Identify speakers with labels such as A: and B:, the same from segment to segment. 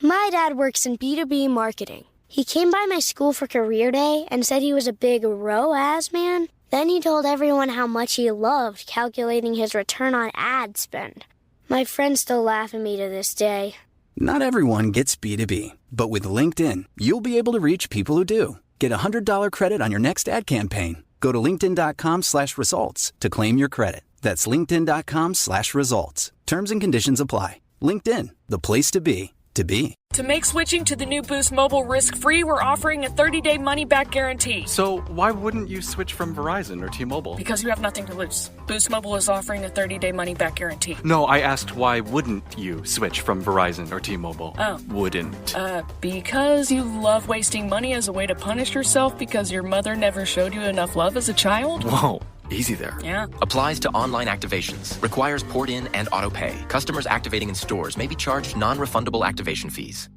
A: My dad works in B2B marketing. He came by my school for career day and said he was a big ROAS man. Then he told everyone how much he loved calculating his return on ad spend. My friends still laugh at me to this day.
B: Not everyone gets B2B, but with LinkedIn, you'll be able to reach people who do. Get a $100 credit on your next ad campaign. Go to linkedin.com/results to claim your credit. That's linkedin.com/results. Terms and conditions apply. LinkedIn, the place to be, to be.
C: To make switching to the new Boost Mobile risk-free, we're offering a 30-day money-back guarantee.
D: So why wouldn't you switch from Verizon or T-Mobile?
C: Because you have nothing to lose. Boost Mobile is offering a 30-day money-back guarantee.
D: No, I asked why wouldn't you switch from Verizon or T-Mobile?
C: Oh.
D: Wouldn't.
C: Because you love wasting money as a way to punish yourself because your mother never showed you enough love as a child?
D: Whoa. Easy there.
C: Yeah.
E: Applies to online activations. Requires port in and auto pay. Customers activating in stores may be charged non-refundable activation fees.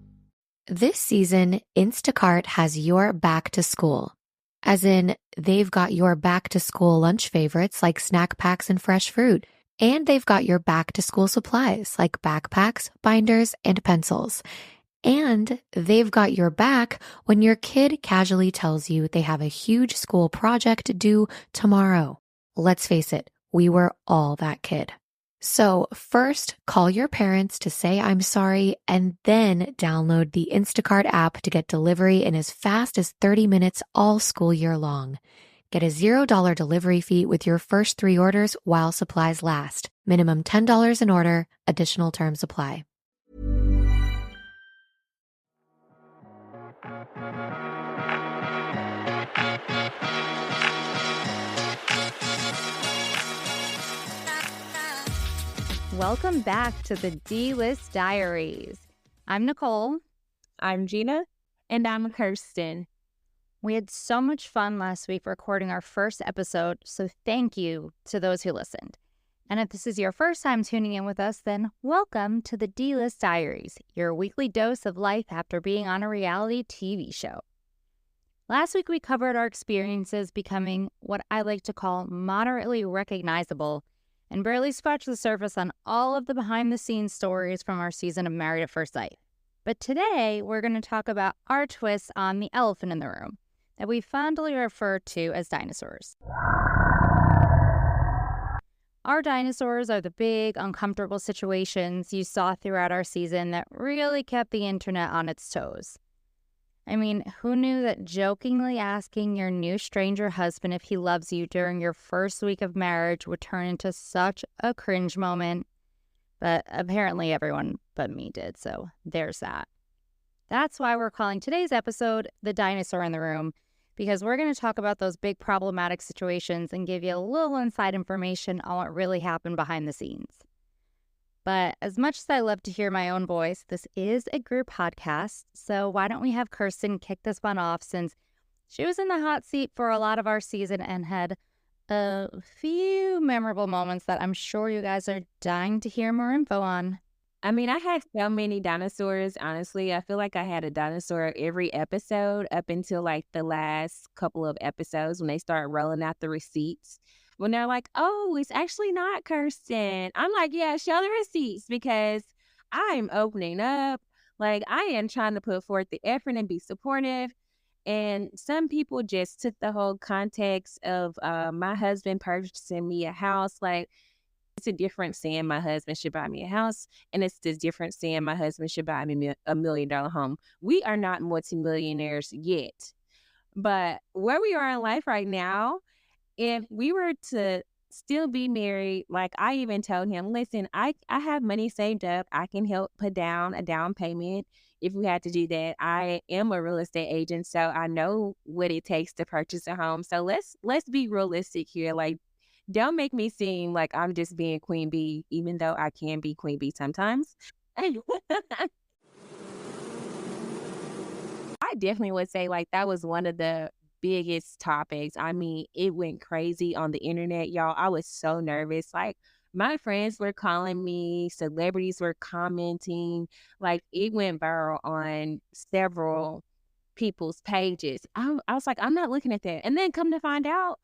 F: This season, Instacart has your back to school. As in, they've got your back to school lunch favorites like snack packs and fresh fruit. And they've got your back to school supplies like backpacks, binders, and pencils. And they've got your back when your kid casually tells you they have a huge school project due tomorrow. Let's face it, we were all that kid. So first, call your parents to say I'm sorry, and then download the Instacart app to get delivery in as fast as 30 minutes all school year long. Get a $0 delivery fee with your first 3 orders while supplies last. Minimum $10 an order. Additional terms apply.
G: Welcome back to the D-List Diaries. I'm Nicole.
H: I'm Gina.
I: And I'm Kirsten.
G: We had so much fun last week recording our first episode, so thank you to those who listened. And if this is your first time tuning in with us, then welcome to the D-List Diaries, your weekly dose of life after being on a reality TV show. Last week we covered our experiences becoming what I like to call moderately recognizable and barely scratched the surface on all of the behind-the-scenes stories from our season of Married at First Sight. But today, we're going to talk about our twist on the elephant in the room that we fondly refer to as dinosaurs. Our dinosaurs are the big, uncomfortable situations you saw throughout our season that really kept the internet on its toes. I mean, who knew that jokingly asking your new stranger husband if he loves you during your first week of marriage would turn into such a cringe moment? But apparently everyone but me did, so there's that. That's why we're calling today's episode The Dinosaur in the Room, because we're going to talk about those big problematic situations and give you a little inside information on what really happened behind the scenes. But as much as I love to hear my own voice, this is a group podcast, so why don't we have Kirsten kick this one off, since she was in the hot seat for a lot of our season and had a few memorable moments that I'm sure you guys are dying to hear more info on.
H: I mean, I had so many dinosaurs, honestly. I feel like I had a dinosaur every episode up until like the last couple of episodes when they start rolling out the receipts. When they're like, oh, it's actually not Kirsten. I'm like, yeah, show the receipts, because I'm opening up. Like, I am trying to put forth the effort and be supportive. And some people just took the whole context of my husband purchasing me a house. Like, it's a difference saying my husband should buy me a house, and it's the difference saying my husband should buy me a $1 million home. We are not multimillionaires yet. But where we are in life right now, if we were to still be married, like I even told him, listen, I have money saved up. I can help put down a down payment if we had to do that. I am a real estate agent, so I know what it takes to purchase a home. So let's be realistic here. Like, don't make me seem like I'm just being queen bee, even though I can be queen bee sometimes. I definitely would say like that was one of the biggest topics. I mean, it went crazy on the internet, y'all. I was so nervous. Like, my friends were calling me, celebrities were commenting. Like, it went viral on several people's pages. I was like, I'm not looking at that. And then come to find out,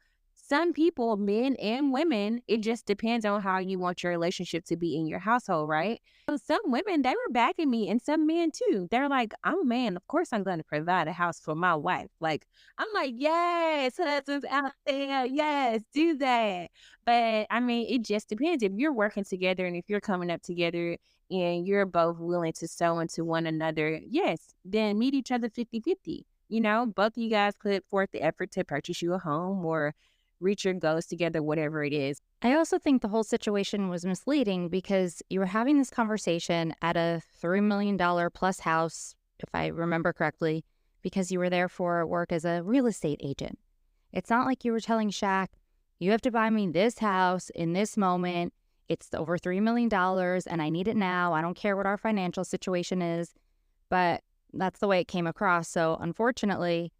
H: some people, men and women, it just depends on how you want your relationship to be in your household, right? So some women, they were backing me, and some men too. They're like, I'm a man. Of course, I'm going to provide a house for my wife. Like, I'm like, yes, husbands out there. Yes, do that. But I mean, it just depends. If you're working together and if you're coming up together and you're both willing to sow into one another, yes, then meet each other 50-50. You know, both of you guys put forth the effort to purchase you a home or reach your goals together, whatever it is.
G: I also think the whole situation was misleading because you were having this conversation at a $3 million plus house, if I remember correctly, because you were there for work as a real estate agent. It's not like you were telling Shaq, you have to buy me this house in this moment. It's over $3 million and I need it now. I don't care what our financial situation is. But that's the way it came across. So unfortunately,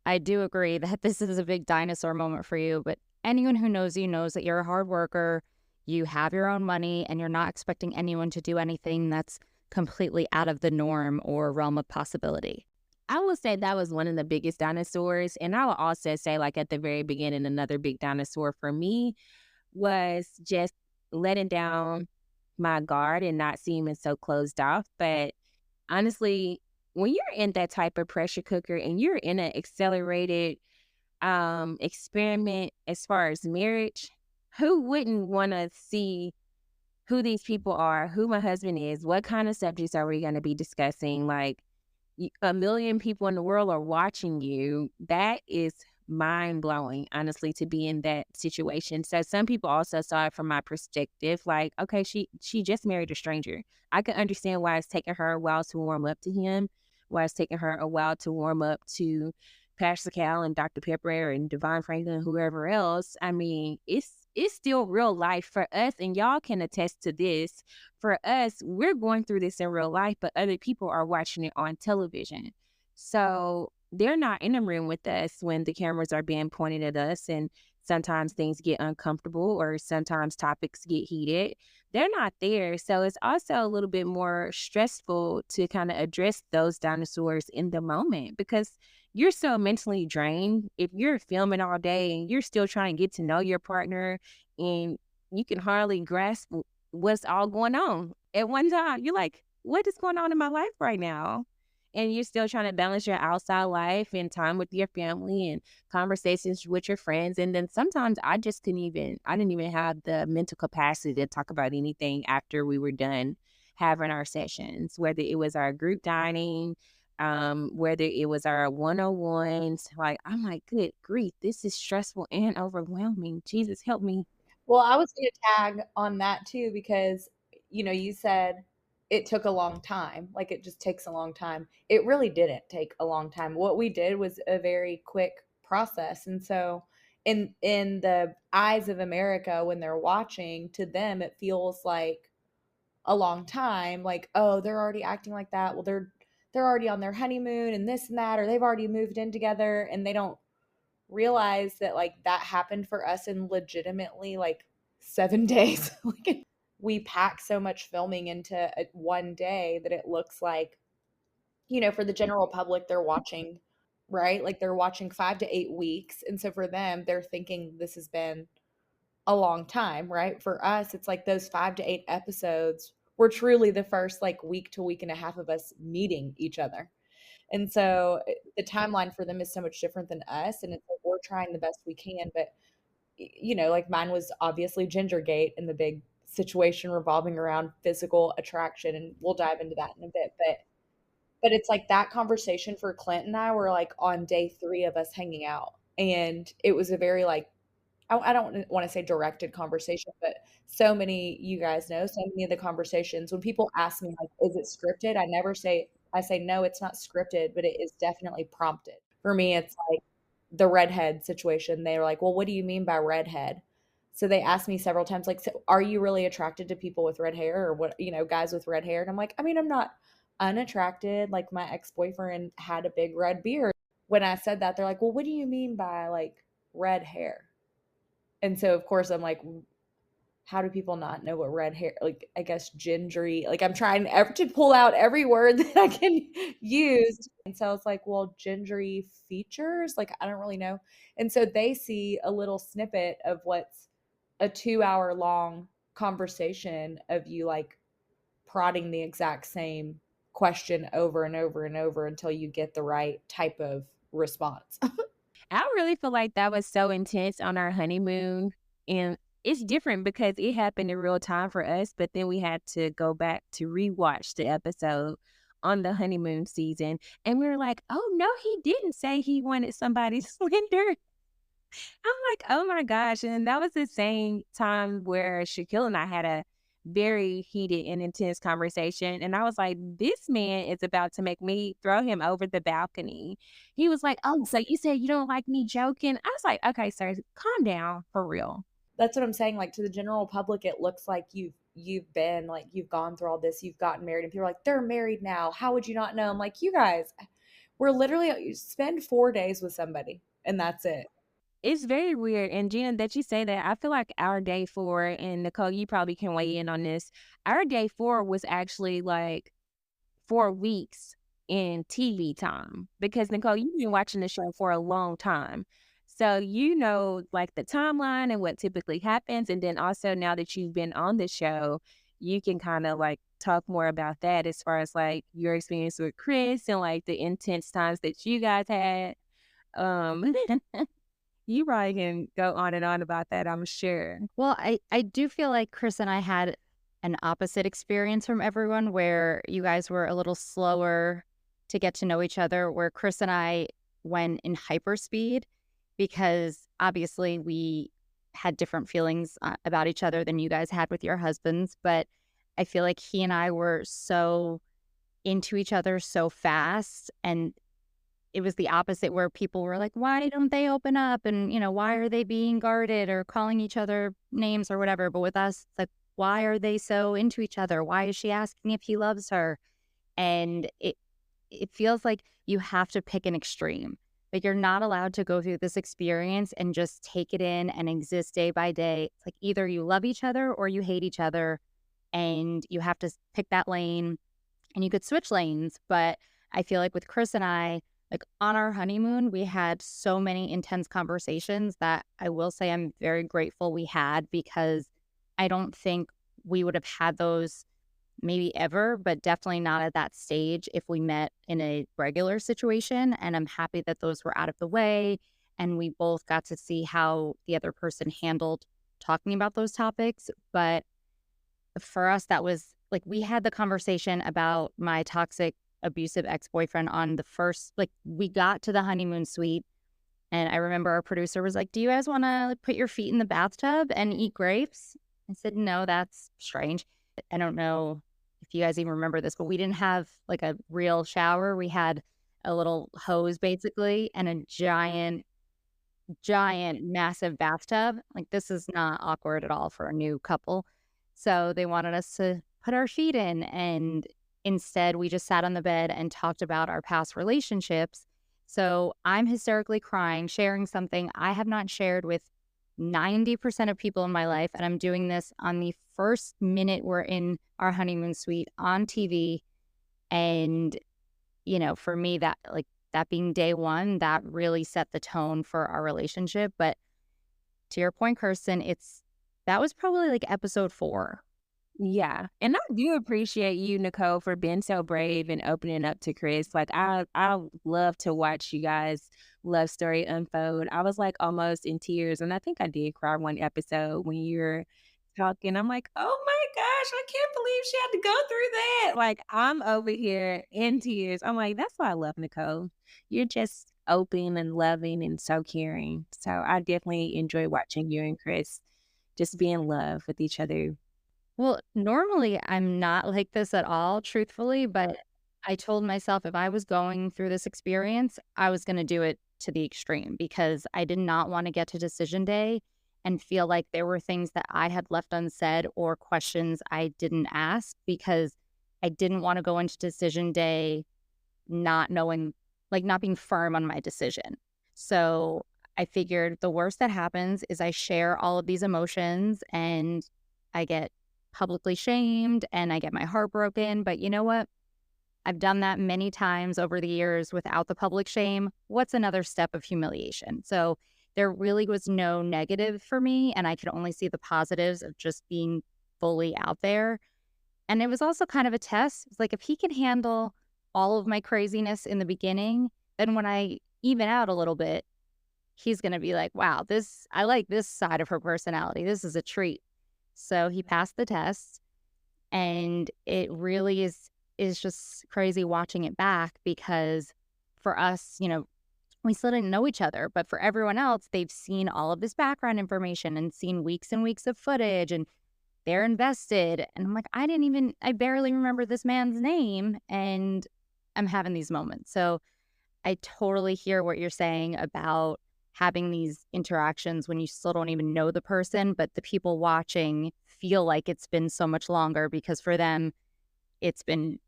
G: I do agree that this is a big dinosaur moment for you. But anyone who knows you knows that you're a hard worker, you have your own money, and you're not expecting anyone to do anything that's completely out of the norm or realm of possibility.
H: I would say that was one of the biggest dinosaurs. And I would also say, like at the very beginning, another big dinosaur for me was just letting down my guard and not seeming so closed off. But honestly, when you're in that type of pressure cooker and you're in an accelerated experiment as far as marriage, who wouldn't want to see who these people are, who my husband is, what kind of subjects are we going to be discussing? Like, a million people in the world are watching you. That is mind blowing, honestly, to be in that situation. So some people also saw it from my perspective, like, okay, she just married a stranger. I can understand why it's taking her a while to warm up to him, why it's taking her a while to warm up to Pastor Cal and Dr. Pepper and Devon Franklin, whoever else. I mean, it's still real life for us, and y'all can attest to this. For us, we're going through this in real life, but other people are watching it on television. So they're not in the room with us when the cameras are being pointed at us, and sometimes things get uncomfortable or sometimes topics get heated. They're not there. So it's also a little bit more stressful to kind of address those dinosaurs in the moment because you're so mentally drained. If you're filming all day and you're still trying to get to know your partner and you can hardly grasp what's all going on at one time, you're like, what is going on in my life right now? And you're still trying to balance your outside life and time with your family and conversations with your friends. And then sometimes I didn't even have the mental capacity to talk about anything after we were done having our sessions, whether it was our group dining, whether it was our one-on-ones. Like, I'm like, good grief, this is stressful and overwhelming. Jesus, help me.
J: Well, I was going to tag on that too because, you said it took a long time. Like it just takes a long time. It really didn't take a long time. What we did was a very quick process. And so in the eyes of America, when they're watching, to them it feels like a long time. Like, oh, they're already acting like that. Well, they're already on their honeymoon and this and that, or they've already moved in together, and they don't realize that like that happened for us in legitimately like 7 days. Like we pack so much filming into one day that it looks like, for the general public, they're watching, right? Like they're watching 5 to 8 weeks. And so for them, they're thinking this has been a long time, right? For us, it's like those 5 to 8 episodes were truly the first like week to week and a half of us meeting each other. And so the timeline for them is so much different than us. And it's like we're trying the best we can. But, like mine was obviously Gingergate and the big situation revolving around physical attraction. And we'll dive into that in a bit. But it's like that conversation for Clint and I were like on day 3 of us hanging out. And it was a very like, I don't want to say directed conversation, but so many, you guys know, so many of the conversations, when people ask me, like, is it scripted? I say, no, it's not scripted, but it is definitely prompted. For me, it's like the redhead situation. They're like, well, what do you mean by redhead? So they asked me several times, like, so are you really attracted to people with red hair or what, guys with red hair? And I'm like, I mean, I'm not unattracted. Like my ex-boyfriend had a big red beard. When I said that, they're like, well, what do you mean by like red hair? And so, of course, I'm like, how do people not know what red hair, like, I guess gingery, like, I'm trying to pull out every word that I can use. And so it's like, well, gingery features, like, I don't really know. And so they see a little snippet of what's a 2-hour long conversation of you like prodding the exact same question over and over and over until you get the right type of response.
H: I really feel like that was so intense on our honeymoon. And it's different because it happened in real time for us, but then we had to go back to rewatch the episode on the honeymoon season. And we were like, oh, no, he didn't say he wanted somebody slender. I'm like, oh my gosh. And that was the same time where Shaquille and I had a very heated and intense conversation. And I was like, this man is about to make me throw him over the balcony. He was like, oh, so you said you don't like me joking? I was like, okay, sir, calm down for real.
J: That's what I'm saying. Like, to the general public, it looks like you've been like, you've gone through all this, you've gotten married, and people are like, they're married now. How would you not know? I'm like, you guys, we're literally, you spend 4 days with somebody and that's it.
H: It's very weird. And Gina, that you say that, I feel like our day 4, and Nicole, you probably can weigh in on this. Our day 4 was actually like 4 weeks in TV time because, Nicole, you've been watching the show for a long time. So you know, like, the timeline and what typically happens. And then also, now that you've been on the show, you can kind of like talk more about that as far as like your experience with Chris and like the intense times that you guys had. Um, you probably can go on and on about that, I'm sure.
G: Well, I do feel like Chris and I had an opposite experience from everyone, where you guys were a little slower to get to know each other, where Chris and I went in hyperspeed because obviously we had different feelings about each other than you guys had with your husbands. But I feel like he and I were so into each other so fast, and it was the opposite, where people were like, why don't they open up? And, why are they being guarded or calling each other names or whatever? But with us, it's like, why are they so into each other? Why is she asking if he loves her? And it feels like you have to pick an extreme. Like, you're not allowed to go through this experience and just take it in and exist day by day. It's like, either you love each other or you hate each other, and you have to pick that lane, and you could switch lanes. But I feel like with Chris and I, like, on our honeymoon, we had so many intense conversations that I will say I'm very grateful we had, because I don't think we would have had those maybe ever, but definitely not at that stage if we met in a regular situation. And I'm happy that those were out of the way, and we both got to see how the other person handled talking about those topics. But for us, that was like, we had the conversation about my toxic, abusive ex-boyfriend on the first, like, we got to the honeymoon suite, and I remember our producer was like, do you guys want to put your feet in the bathtub and eat grapes? I said, no, that's strange. I don't know if you guys even remember this, but we didn't have like a real shower. We had a little hose basically and a giant, massive bathtub. Like, this is not awkward at all for a new couple. So they wanted us to put our feet in, and instead, we just sat on the bed and talked about our past relationships. So I'm hysterically crying, sharing something I have not shared with 90% of people in my life. And I'm doing this on the first minute we're in our honeymoon suite on TV. And, for me, that being day one, that really set the tone for our relationship. But to your point, Kirsten, that was probably like episode 4.
H: Yeah. And I do appreciate you, Nicole, for being so brave and opening up to Chris. Like, I love to watch you guys' love story unfold. I was like almost in tears, and I think I did cry one episode when you were talking. I'm like, oh my gosh, I can't believe she had to go through that. Like, I'm over here in tears. I'm like, that's why I love Nicole. You're just open and loving and so caring. So I definitely enjoy watching you and Chris just be in love with each other.
G: Well, normally I'm not like this at all, truthfully, but I told myself if I was going through this experience, I was going to do it to the extreme, because I did not want to get to decision day and feel like there were things that I had left unsaid or questions I didn't ask, because I didn't want to go into decision day not knowing, like, not being firm on my decision. So I figured the worst that happens is I share all of these emotions, and I get publicly shamed and I get my heart broken. But you know what? I've done that many times over the years without the public shame. What's another step of humiliation? So there really was no negative for me, and I could only see the positives of just being fully out there. And it was also kind of a test. It's like, if he can handle all of my craziness in the beginning, then when I even out a little bit, he's going to be like, wow, I like this side of her personality. This is a treat. So he passed the test, and it really is just crazy watching it back, because for us, we still didn't know each other, but for everyone else, they've seen all of this background information and seen weeks and weeks of footage, and they're invested. And I'm like, I barely remember this man's name, and I'm having these moments. So I totally hear what you're saying about having these interactions when you still don't even know the person, but the people watching feel like it's been so much longer, because for them, it's been,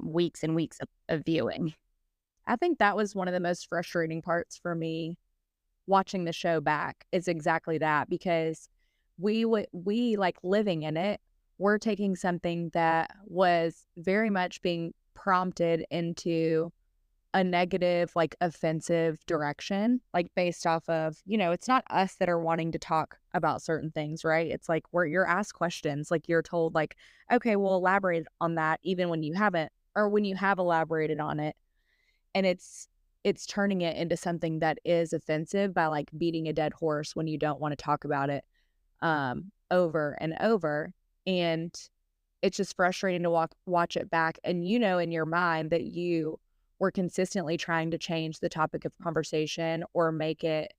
G: weeks and weeks of viewing.
I: I think that was one of the most frustrating parts for me watching the show back, is exactly that, because we like living in it, we're taking something that was very much being prompted into a negative, like offensive direction, like based off of, it's not us that are wanting to talk about certain things, right? It's like you're asked questions, like you're told like, okay, we'll elaborate on that even when you haven't, or when you have elaborated on it. And it's turning it into something that is offensive by like beating a dead horse when you don't want to talk about it over and over. And it's just frustrating to watch it back. And in your mind that you were consistently trying to change the topic of conversation or make it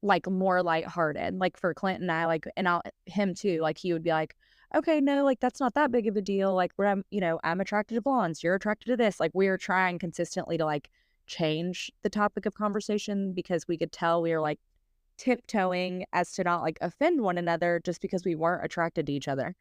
I: like more lighthearted. Like for Clint and I, like, and him too, like he would be like, okay, no, like that's not that big of a deal. Like I'm attracted to blondes, you're attracted to this. Like we were trying consistently to like change the topic of conversation, because we could tell we were like tiptoeing as to not like offend one another just because we weren't attracted to each other.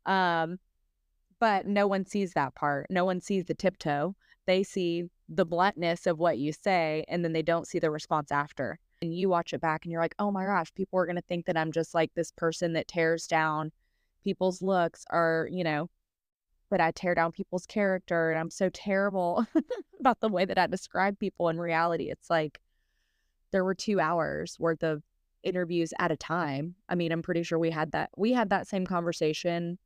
I: But no one sees that part. No one sees the tiptoe. They see the bluntness of what you say, and then they don't see the response after. And you watch it back and you're like, oh my gosh, people are going to think that I'm just like this person that tears down people's looks, or, that I tear down people's character, and I'm so terrible about the way that I describe people. In reality, it's like there were 2 hours worth of interviews at a time. I mean, I'm pretty sure we had that same conversation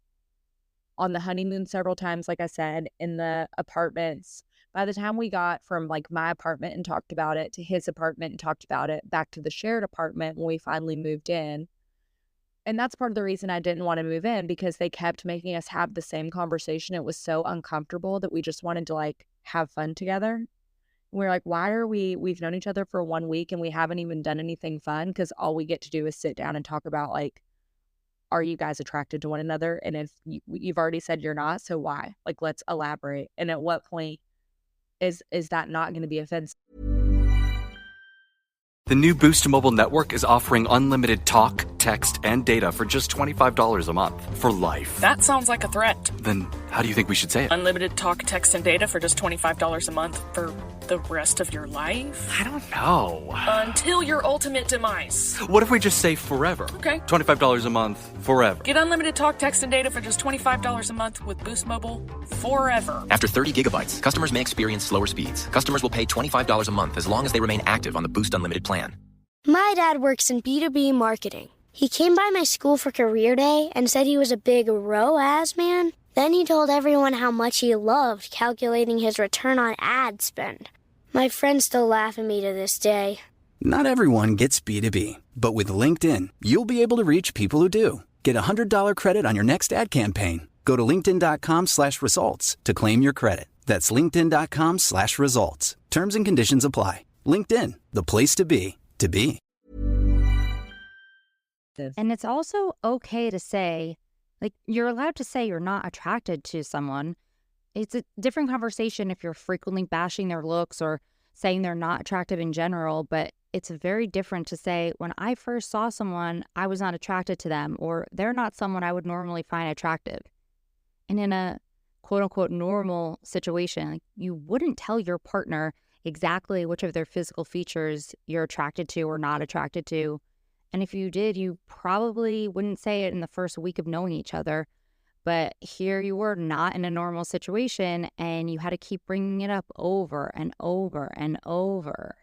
I: on the honeymoon several times, like I said, in the apartments. By the time we got from like my apartment and talked about it to his apartment and talked about it, back to the shared apartment when we finally moved in. And that's part of the reason I didn't want to move in, because they kept making us have the same conversation. It was so uncomfortable that we just wanted to like have fun together. And we're like, we've known each other for 1 week and we haven't even done anything fun, because all we get to do is sit down and talk about like, are you guys attracted to one another? And if you've already said you're not, so why? Like, let's elaborate. And at what point is that not going to be offensive?
D: The new Boost Mobile network is offering unlimited talk, text, and data for just $25 a month for life.
C: That sounds like a threat.
D: Then how do you think we should say it?
C: Unlimited talk, text, and data for just $25 a month for the rest of your life?
D: I don't know.
C: Until your ultimate demise.
D: What if we just say forever?
C: Okay.
D: $25 a month, forever.
C: Get unlimited talk, text, and data for just $25 a month with Boost Mobile forever.
E: After 30 gigabytes, customers may experience slower speeds. Customers will pay $25 a month as long as they remain active on the Boost Unlimited plan.
A: My dad works in B2B marketing. He came by my school for career day and said he was a big ROAS man. Then he told everyone how much he loved calculating his return on ad spend. My friends still laugh at me to this day.
B: Not everyone gets B2B, but with LinkedIn, you'll be able to reach people who do. Get a $100 credit on your next ad campaign. Go to linkedin.com/results to claim your credit. That's linkedin.com/results. Terms and conditions apply. LinkedIn, the place to be, to be.
G: And it's also okay to say, like, you're allowed to say you're not attracted to someone. It's a different conversation if you're frequently bashing their looks or saying they're not attractive in general, but it's very different to say, when I first saw someone, I was not attracted to them, or they're not someone I would normally find attractive. And in a quote-unquote normal situation, like, you wouldn't tell your partner exactly which of their physical features you're attracted to or not attracted to. And if you did, you probably wouldn't say it in the first week of knowing each other. But here you were not in a normal situation and you had to keep bringing it up over and over and over.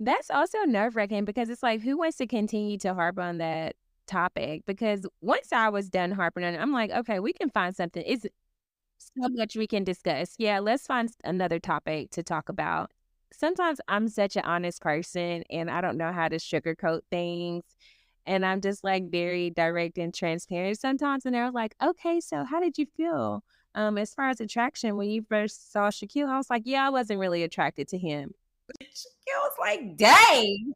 H: That's also nerve-wracking because it's like, who wants to continue to harp on that topic? Because once I was done harping on it, I'm like, okay, we can find something. It's so much we can discuss. Yeah, let's find another topic to talk about. Sometimes I'm such an honest person and I don't know how to sugarcoat things. And I'm just like very direct and transparent sometimes. And they're like, okay, so how did you feel? As far as attraction, when you first saw Shaquille, I was like, yeah, I wasn't really attracted to him.
J: Shaquille was like, dang.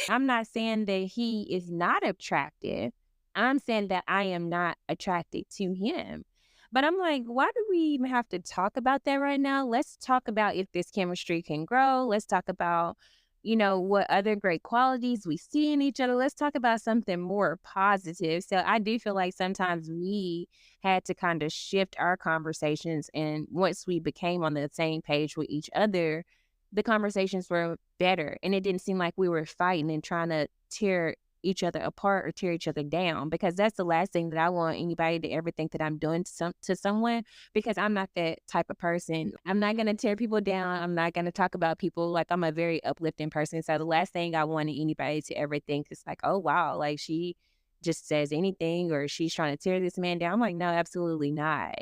H: I'm not saying that he is not attractive. I'm saying that I am not attracted to him. But I'm like, why do we even have to talk about that right now? Let's talk about if this chemistry can grow. Let's talk about, what other great qualities we see in each other. Let's talk about something more positive. So I do feel like sometimes we had to kind of shift our conversations. And once we became on the same page with each other, the conversations were better. And it didn't seem like we were fighting and trying to tear each other apart or tear each other down, because that's the last thing that I want anybody to ever think that I'm doing to someone, because I'm not that type of person. I'm not going to tear people down. I'm not going to talk about people. Like, I'm a very uplifting person. So the last thing I wanted anybody to ever think is like, oh, wow, like she just says anything or she's trying to tear this man down. I'm like, no, absolutely not.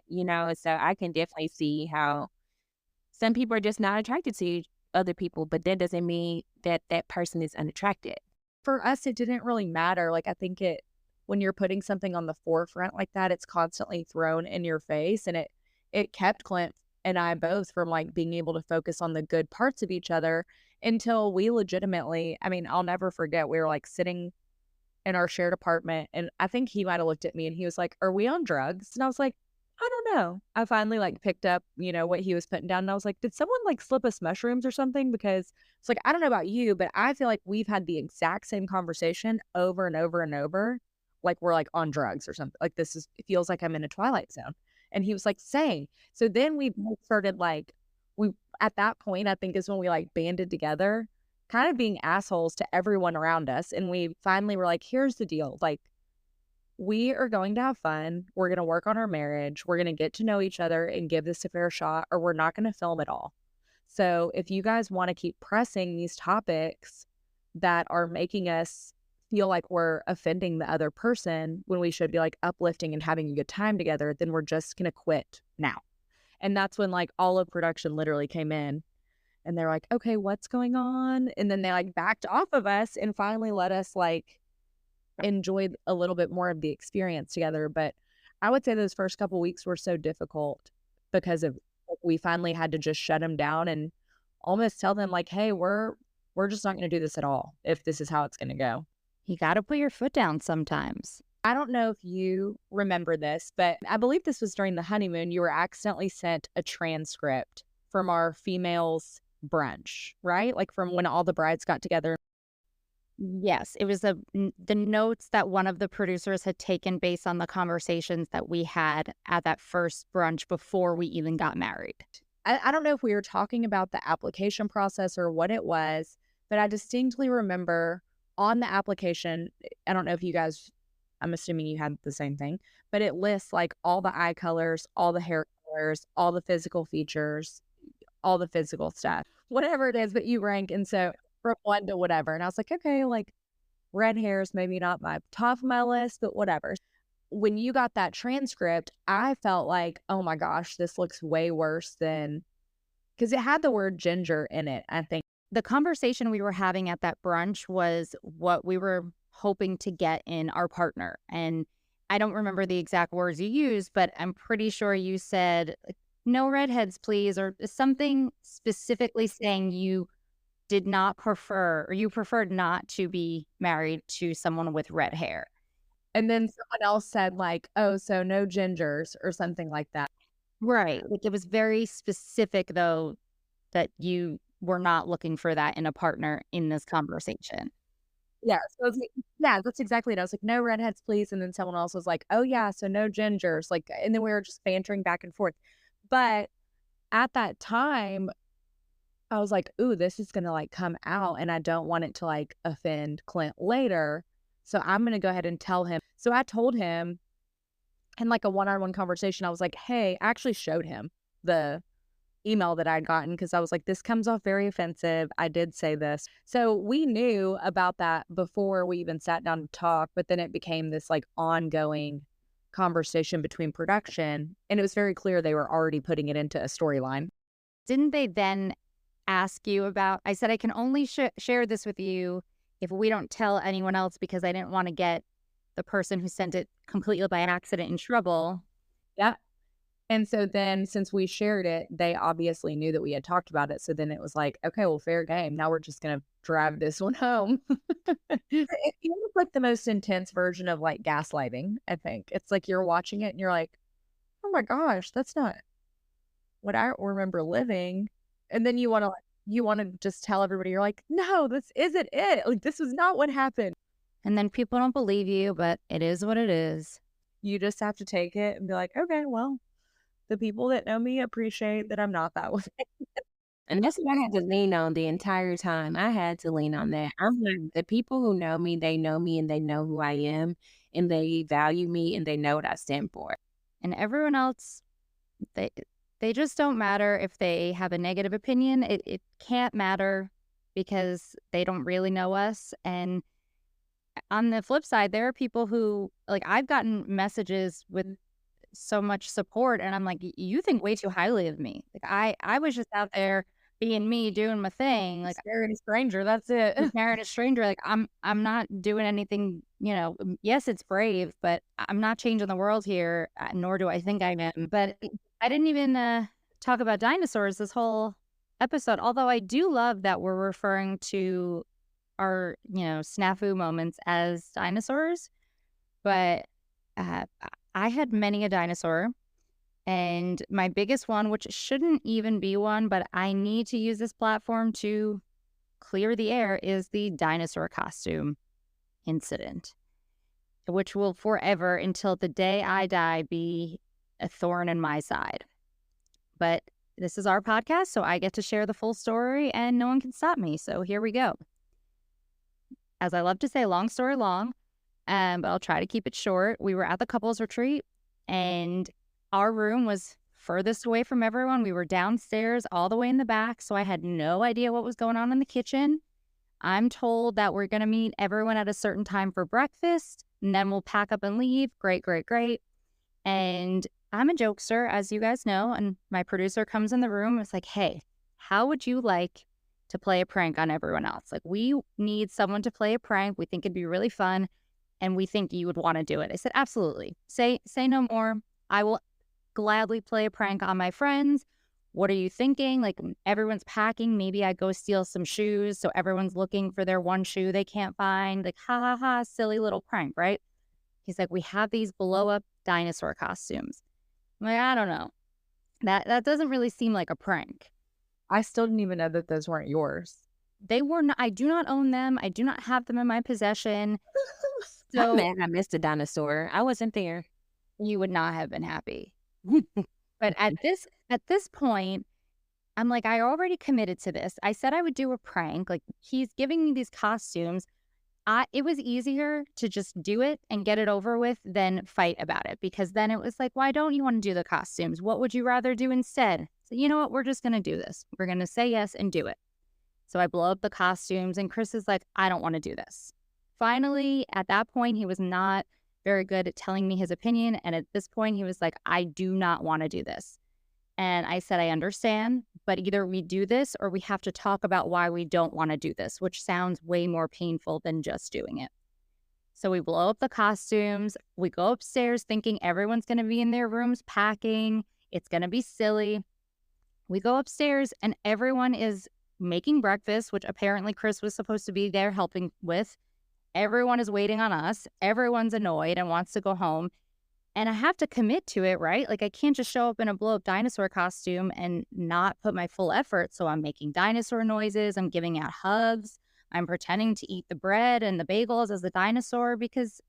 H: So I can definitely see how some people are just not attracted to other people, but that doesn't mean that that person is unattractive.
I: For us, it didn't really matter. Like, I think when you're putting something on the forefront like that, it's constantly thrown in your face. And it kept Clint and I both from like being able to focus on the good parts of each other until we legitimately, I mean, I'll never forget, we were like sitting in our shared apartment and I think he might have looked at me and he was like, are we on drugs? And I was like, I don't know. I finally like picked up, what he was putting down. And I was like, did someone like slip us mushrooms or something? Because it's like, I don't know about you, but I feel like we've had the exact same conversation over and over and over. Like we're like on drugs or something. Like it feels like I'm in a Twilight Zone. And he was like, same. So then we both started at that point, I think is when we like banded together, kind of being assholes to everyone around us. And we finally were like, here's the deal. Like, we are going to have fun. We're going to work on our marriage. We're going to get to know each other and give this a fair shot, or we're not going to film at all. So if you guys want to keep pressing these topics that are making us feel like we're offending the other person when we should be like uplifting and having a good time together, then we're just going to quit now. And that's when like all of production literally came in and they're like, okay, what's going on? And then they like backed off of us and finally let us like enjoyed a little bit more of the experience together. But I would say those first couple weeks were so difficult because we finally had to just shut them down and almost tell them like, hey, we're just not going to do this at all if this is how it's going to go.
G: You got to put your foot down sometimes.
I: I don't know if you remember this, but I believe this was during the honeymoon. You were accidentally sent a transcript from our females brunch, right? Like from when all the brides got together.
G: Yes, it was the notes that one of the producers had taken based on the conversations that we had at that first brunch before we even got married.
I: I don't know if we were talking about the application process or what it was, but I distinctly remember on the application, I don't know if you guys, I'm assuming you had the same thing, but it lists like all the eye colors, all the hair colors, all the physical features, all the physical stuff, whatever it is that you rank. And so from 1 to whatever. And I was like, okay, like red hair is maybe not my top of my list, but whatever. When you got that transcript, I felt like, oh my gosh, this looks way worse than, because it had the word ginger in it, I think.
G: The conversation we were having at that brunch was what we were hoping to get in our partner. And I don't remember the exact words you used, but I'm pretty sure you said, no redheads, please, or something specifically saying you did not prefer, or you preferred not to be married to someone with red hair.
I: And then someone else said like, oh, so no gingers or something like that.
G: Right. Like it was very specific though, that you were not looking for that in a partner in this conversation.
I: Yeah. So I was like, yeah, that's exactly it. I was like, no redheads, please. And then someone else was like, oh yeah, so no gingers. Like, and then we were just bantering back and forth. But at that time, I was like, ooh, this is going to like come out and I don't want it to like offend Clint later. So I'm going to go ahead and tell him. So I told him in like a one-on-one conversation, I was like, hey, I actually showed him the email that I'd gotten because I was like, this comes off very offensive. I did say this. So we knew about that before we even sat down to talk, but then it became this like ongoing conversation between production. And it was very clear they were already putting it into a storyline.
G: Didn't they then ask you about, I said, I can only share this with you if we don't tell anyone else because I didn't want to get the person who sent it completely by accident in trouble.
I: Yeah. And so then since we shared it, they obviously knew that we had talked about it. So then it was like, okay, well, fair game. Now we're just going to drive this one home. It feels like the most intense version of like gaslighting, I think. It's like you're watching it and you're like, oh my gosh, that's not what I remember living. And then you want to just tell everybody, you're like, no, this isn't it. Like, this was not what happened.
G: And then people don't believe you, but it is what it is.
I: You just have to take it and be like, okay, well, the people that know me appreciate that I'm not that way.
H: And that's what I had to lean on the entire time. I had to lean on that. I'm like, the people who know me and they know who I am and they value me and they know what I stand for.
G: And everyone else, they just don't matter if they have a negative opinion. It can't matter because they don't really know us. And on the flip side, there are people who, like, I've gotten messages with so much support and I'm like, you think way too highly of me. Like I was just out there being me, doing my thing, like
I: Scaring a stranger, that's it.
G: marrying a stranger. Like I'm not doing anything, yes, it's brave, but I'm not changing the world here, nor do I think I am. But I didn't even talk about dinosaurs this whole episode, although I do love that we're referring to our snafu moments as dinosaurs. But I had many a dinosaur, and my biggest one, which shouldn't even be one, but I need to use this platform to clear the air, is the dinosaur costume incident, which will forever, until the day I die, be a thorn in my side. But this is our podcast, so I get to share the full story, and no one can stop me. So here we go. As I love to say, long story long. But I'll try to keep it short. We were at the couples retreat and our room was furthest away from everyone. We were downstairs all the way in the back, so I had no idea what was going on in the kitchen. I'm told that we're going to meet everyone at a certain time for breakfast, and then we'll pack up and leave. Great, great, great. And I'm a jokester, as you guys know, and my producer comes in the room and it's like, hey, how would you like to play a prank on everyone else? Like, we need someone to play a prank. We think it'd be really fun. And we think you would want to do it. I said, absolutely. Say no more. I will gladly play a prank on my friends. What are you thinking? Like, everyone's packing. Maybe I go steal some shoes. So everyone's looking for their one shoe they can't find. Like, ha ha ha, silly little prank, right? He's like, we have these blow up dinosaur costumes. I'm like, I don't know. That doesn't really seem like a prank.
I: I still didn't even know that those weren't yours.
G: They were not. I do not own them. I do not have them in my possession.
H: So, I'm mad I missed a dinosaur. I wasn't there.
G: You would not have been happy. But at this point, I'm like, I already committed to this. I said I would do a prank. Like, he's giving me these costumes. It was easier to just do it and get it over with than fight about it, because then it was like, why don't you want to do the costumes? What would you rather do instead? So you know what? We're just going to do this. We're going to say yes and do it. So I blow up the costumes and Chris is like, I don't want to do this. Finally, at that point, he was not very good at telling me his opinion. And at this point, he was like, I do not want to do this. And I said, I understand, but either we do this or we have to talk about why we don't want to do this, which sounds way more painful than just doing it. So we blow up the costumes. We go upstairs thinking everyone's going to be in their rooms packing. It's going to be silly. We go upstairs and everyone is making breakfast, which apparently Chris was supposed to be there helping with. Everyone is waiting on us. Everyone's annoyed and wants to go home. And I have to commit to it, right? Like, I can't just show up in a blow-up dinosaur costume and not put my full effort. So I'm making dinosaur noises. I'm giving out hugs. I'm pretending to eat the bread and the bagels as a dinosaur because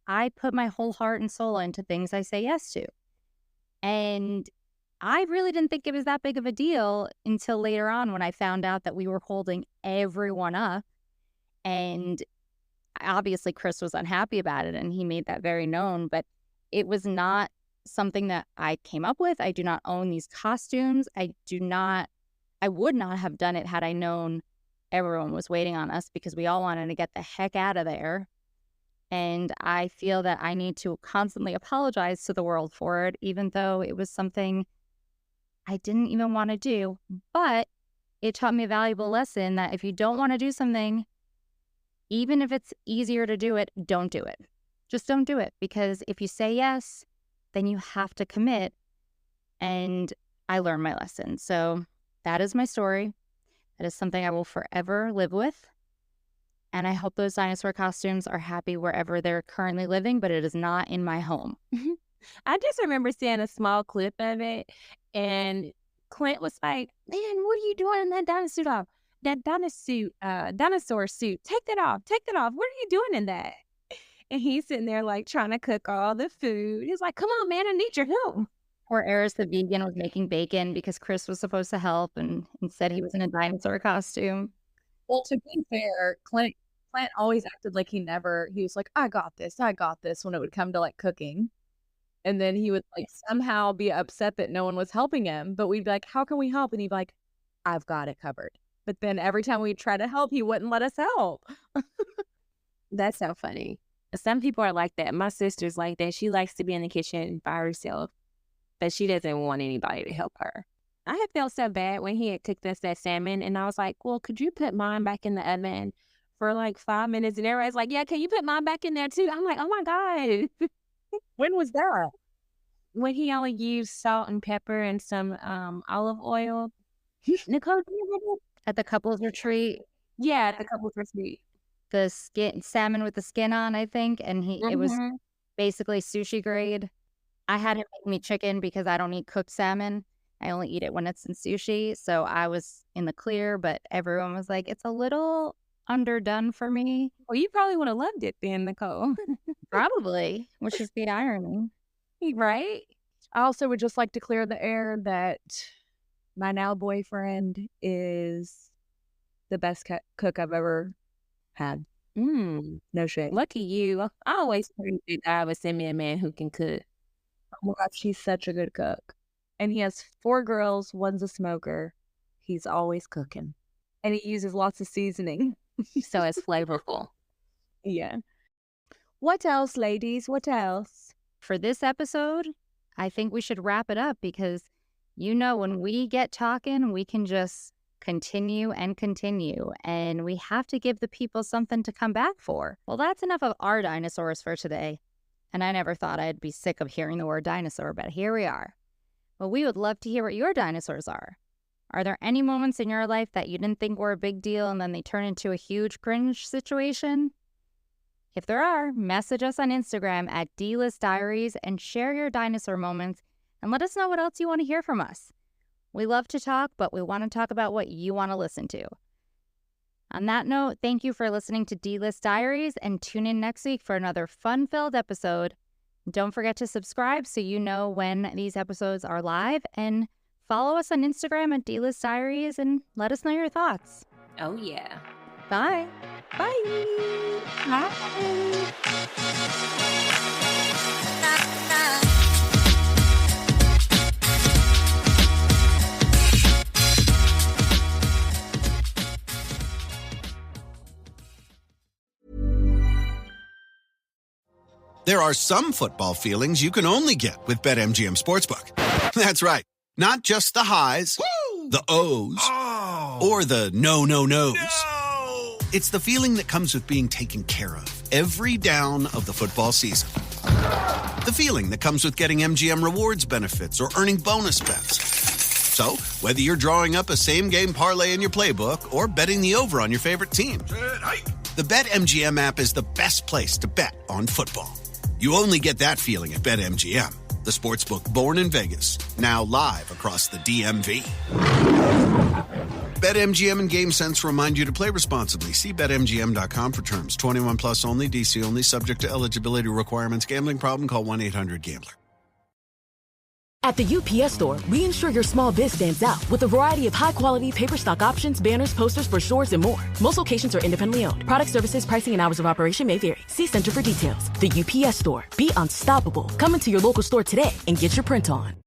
G: I put my whole heart and soul into things I say yes to. And I really didn't think it was that big of a deal until later on when I found out that we were holding everyone up. And Obviously, Chris was unhappy about it, and he made that very known, but it was not something that I came up with. I do not own these costumes. I would not have done it had I known everyone was waiting on us, because we all wanted to get the heck out of there. And I feel that I need to constantly apologize to the world for it, even though it was something I didn't even want to do. But it taught me a valuable lesson that if you don't want to do something, even if it's easier to do it, don't do it. Just don't do it. Because if you say yes, then you have to commit. And I learned my lesson. So that is my story. That is something I will forever live with. And I hope those dinosaur costumes are happy wherever they're currently living, but it is not in my home.
H: I just remember seeing a small clip of it, and Clint was like, "Man, what are you doing in that dinosaur suit? Take that off. Take that off. What are you doing in that?" And he's sitting there like trying to cook all the food. He's like, "Come on, man, I need your help."
G: Poor Eris the vegan was making bacon because Chris was supposed to help, and instead he was in a dinosaur costume.
I: Well, to be fair, Clint always acted like he was like, I got this when it would come to like cooking. And then he would like somehow be upset that no one was helping him. But we'd be like, how can we help? And he'd be like, I've got it covered. But then every time we'd try to help, he wouldn't let us help.
H: That's so funny. Some people are like that. My sister's like that. She likes to be in the kitchen by herself, but she doesn't want anybody to help her. I had felt so bad when he had cooked us that salmon, and I was like, well, could you put mine back in the oven for like 5 minutes? And everybody's like, yeah, can you put mine back in there too? I'm like, oh my God.
I: When was that?
H: When he only used salt and pepper and some olive oil. Nicole, do you remember?
G: At the couples retreat.
H: Yeah, at the couples retreat.
G: The salmon with the skin on, I think. And it was basically sushi grade. I had him make me chicken because I don't eat cooked salmon. I only eat it when it's in sushi. So I was in the clear, but everyone was like, it's a little underdone for me.
H: Well, you probably would have loved it then, Nicole.
G: Probably, which is the irony.
H: Right?
I: I also would just like to clear the air that my now boyfriend is the best cook I've ever had. No shit.
H: Lucky you. I always prayed that God would send me a man who can cook.
I: Oh my gosh, he's such a good cook. And he has 4 girls, one's a smoker. He's always cooking. And he uses lots of seasoning.
H: So it's flavorful.
I: Yeah. What else, ladies? What else?
G: For this episode, I think we should wrap it up because, when we get talking, we can just continue and continue. And we have to give the people something to come back for. Well, that's enough of our dinosaurs for today. And I never thought I'd be sick of hearing the word dinosaur, but here we are. Well, we would love to hear what your dinosaurs are. Are there any moments in your life that you didn't think were a big deal and then they turn into a huge cringe situation? If there are, message us on Instagram at DListDiaries and share your dinosaur moments and let us know what else you want to hear from us. We love to talk, but we want to talk about what you want to listen to. On that note, thank you for listening to D-List Diaries and tune in next week for another fun-filled episode. Don't forget to subscribe so you know when these episodes are live, and follow us on Instagram at D-List Diaries and let us know your thoughts.
H: Oh, yeah.
G: Bye.
H: Bye.
K: There are some football feelings you can only get with BetMGM Sportsbook. That's right. Not just the highs, the O's, or the no-no-nos. It's the feeling that comes with being taken care of every down of the football season. The feeling that comes with getting MGM Rewards benefits or earning bonus bets. So, whether you're drawing up a same-game parlay in your playbook or betting the over on your favorite team, the BetMGM app is the best place to bet on football. You only get that feeling at BetMGM, the sportsbook born in Vegas, now live across the DMV. BetMGM and GameSense remind you to play responsibly. See BetMGM.com for terms. 21 plus only, DC only, subject to eligibility requirements. Gambling problem? Call 1-800-GAMBLER.
L: At the UPS Store, we ensure your small biz stands out with a variety of high-quality paper stock options, banners, posters, brochures, and more. Most locations are independently owned. Product services, pricing, and hours of operation may vary. See Center for details. The UPS Store. Be unstoppable. Come into your local store today and get your print on.